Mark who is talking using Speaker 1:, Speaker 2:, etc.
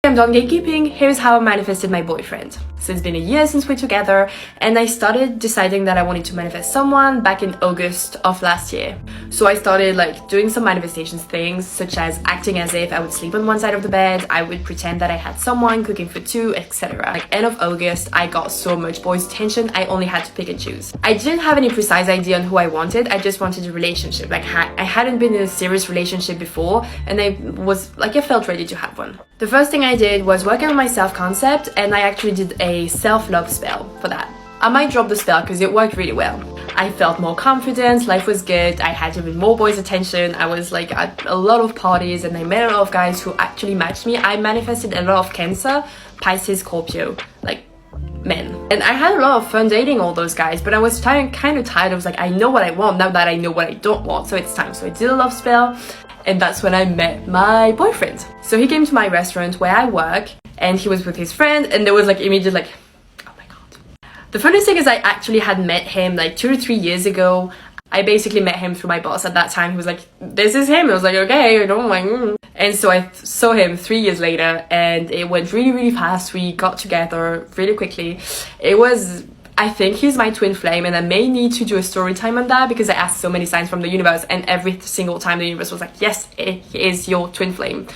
Speaker 1: I'm done gatekeeping, here's how I manifested my boyfriend. So it's been a year since we're together, and I started deciding that I wanted to manifest someone back in August of last year. So I started like doing some manifestations things, such as acting as if I would sleep on one side of the bed, I would pretend that I had someone cooking for two, etc. Like end of August, I got so much boys' attention, I only had to pick and choose. I didn't have any precise idea on who I wanted, I just wanted a relationship. Like I hadn't been in a serious relationship before, and I felt ready to have one. The first thing I did was work on my self-concept, and I actually did a self-love spell for that. I might drop the spell because it worked really well. I felt more confident, life was good, I had even more boys' attention, I was like at a lot of parties, and I met a lot of guys who actually matched me. I manifested a lot of Cancer, Pisces, Scorpio, like men. And I had a lot of fun dating all those guys, but I was kind of tired. I was like, I know what I want now that I know what I don't want, so it's time. So I did a love spell, and that's when I met my boyfriend. So he came to my restaurant where I work, and he was with his friend, and there was like immediate like, oh my god. The funniest thing is I actually had met him like 2 to 3 years ago. I basically met him through my boss at that time. He was like, this is him. I was like, okay, I don't like. And so I saw him 3 years later, and it went really, really fast. We got together really quickly. I think he's my twin flame, and I may need to do a story time on that because I asked so many signs from the universe, and every single time the universe was like, yes, he is your twin flame.